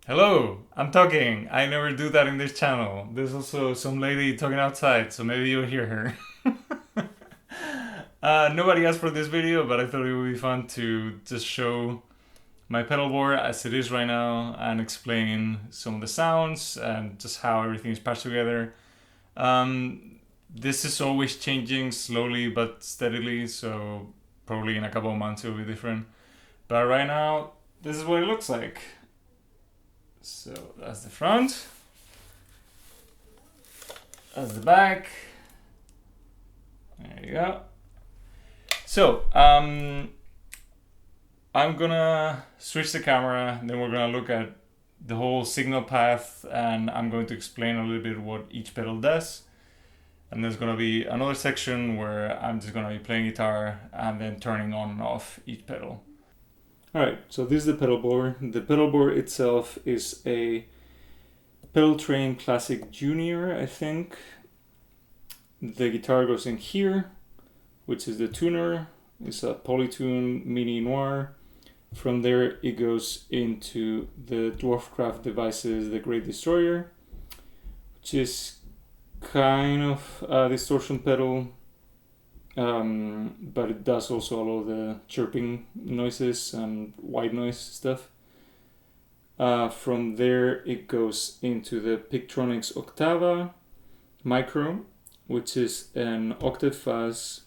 Hello, I'm talking. I never do that in this channel. There's also some lady talking outside, so maybe you'll hear her. Nobody asked for this video, but I thought it would be fun to just show my pedal board as it is right now and explain some of the sounds and just how everything is patched together. This is always changing slowly but steadily, so probably in a couple of months it will be different. But right now, this is what it looks like. So that's the front. That's the back. There you go. So I'm gonna switch the camera, then we're gonna look at the whole signal path, and I'm going to explain a little bit what each pedal does. And there's gonna be another section where I'm just gonna be playing guitar and then turning on and off each pedal. Alright, so this is the pedal board. The pedal board itself is a Pedaltrain Classic JR, I think. The guitar goes in here, which is the tuner. It's a Polytune Mini Noir. From there it goes into the Dwarfcraft devices, the Great Destroyer, which is kind of a distortion pedal. But it does also all of the chirping noises and white noise stuff. From there it goes into the Pigtronix Octava micro, which is an octave fuzz.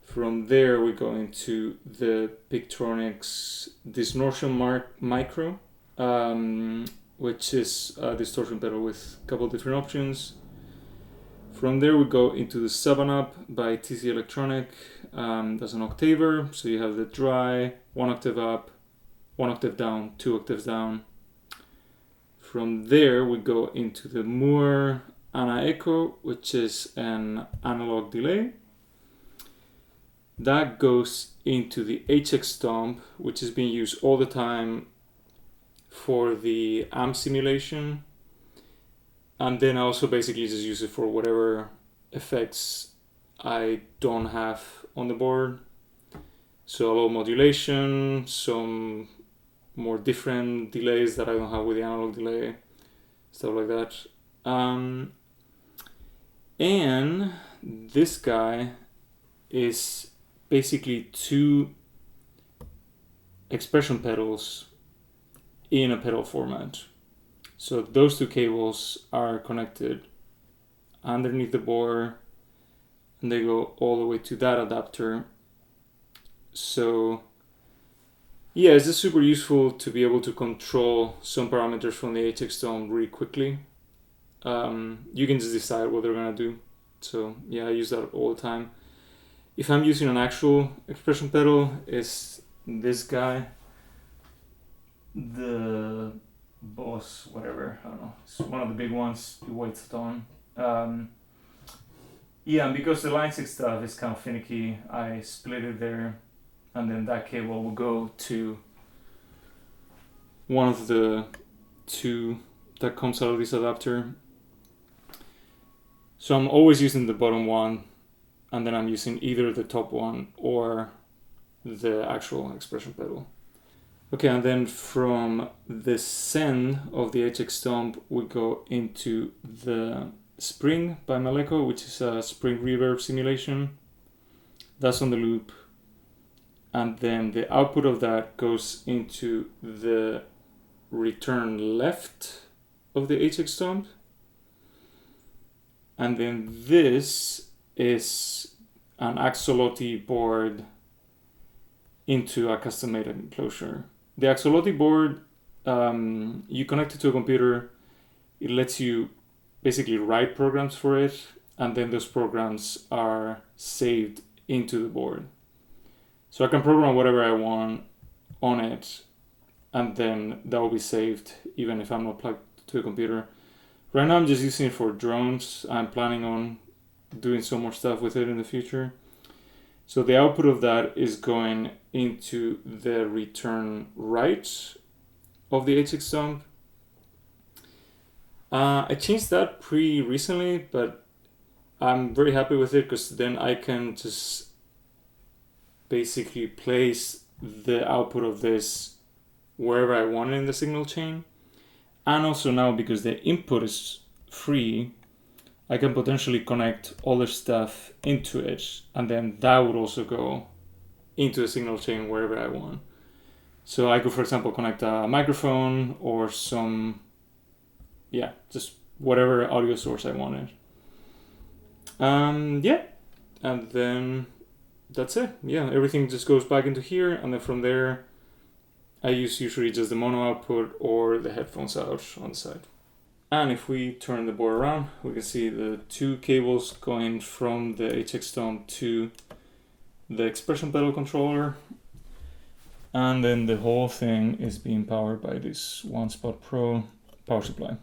From there we go into the Pigtronix Disnortion micro, which is a distortion pedal with a couple different options. From there we go into the 7-Up by TC Electronic. That's an octaver, so you have the dry, 1 octave up, 1 octave down, 2 octaves down. From there we go into the Mooer Ana Echo, which is an analog delay. That goes into the HX Stomp, which is being used all the time for the amp simulation. And then I also basically just use it for whatever effects I don't have on the board. So a low modulation, some more different delays that I don't have with the analog delay, stuff like that. And this guy is basically two expression pedals in a pedal format. So those two cables are connected underneath the board and they go all the way to that adapter. So yeah, it's just super useful to be able to control some parameters from the HX Stomp really quickly. You can just decide what they're gonna do. So yeah, I use that all the time. If I'm using an actual expression pedal, it's this guy, the Boss, whatever, I don't know. It's one of the big ones. It weighs a ton. Yeah, and because the Line6 stuff is kind of finicky, I split it there, and then that cable will go to one of the two that comes out of this adapter. So I'm always using the bottom one, and then I'm using either the top one or the actual expression pedal. Okay, and then from the send of the HX Stomp, we go into the Spring by Malekko, which is a spring reverb simulation. That's on the loop. And then the output of that goes into the return left of the HX Stomp. And then this is an Axoloti board into a custom-made enclosure. The Axoloti board, you connect it to a computer, it lets you basically write programs for it, and then those programs are saved into the board. So I can program whatever I want on it, and then that will be saved even if I'm not plugged to a computer. Right now I'm just using it for drones. I'm planning on doing some more stuff with it in the future. So the output of that is going into the return right of the HX Stomp. I changed that pretty recently, but I'm very happy with it because then I can just basically place the output of this wherever I want it in the signal chain. And also now, because the input is free, I can potentially connect other stuff into it, and then that would also go into the signal chain wherever I want. So I could, for example, connect a microphone or some, just whatever audio source I wanted. And then that's it. Yeah, everything just goes back into here, and then from there, I use usually just the mono output or the headphones out on the side. And if we turn the board around, we can see the two cables going from the HX Stomp to the expression pedal controller. And then the whole thing is being powered by this One Spot Pro power supply.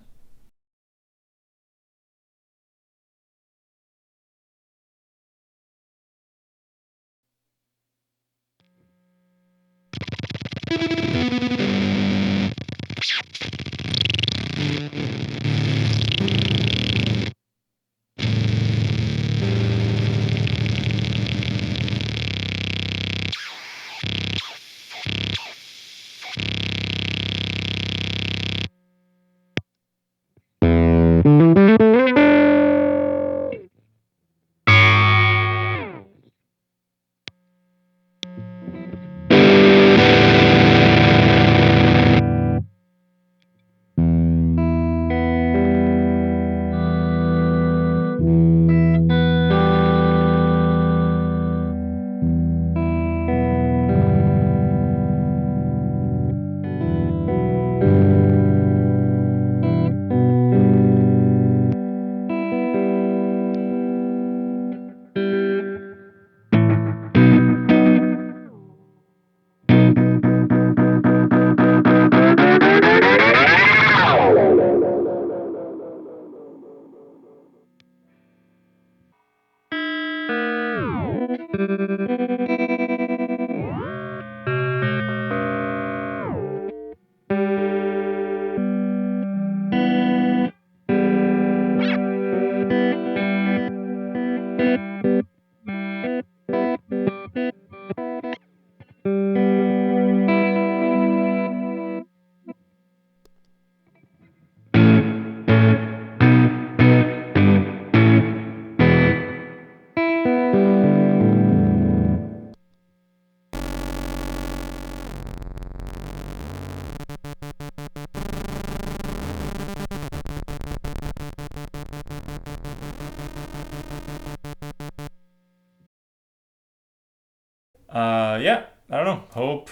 I don't know. Hope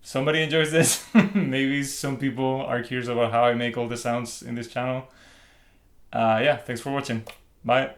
somebody enjoys this. Maybe some people are curious about how I make all the sounds in this channel. Thanks for watching. Bye.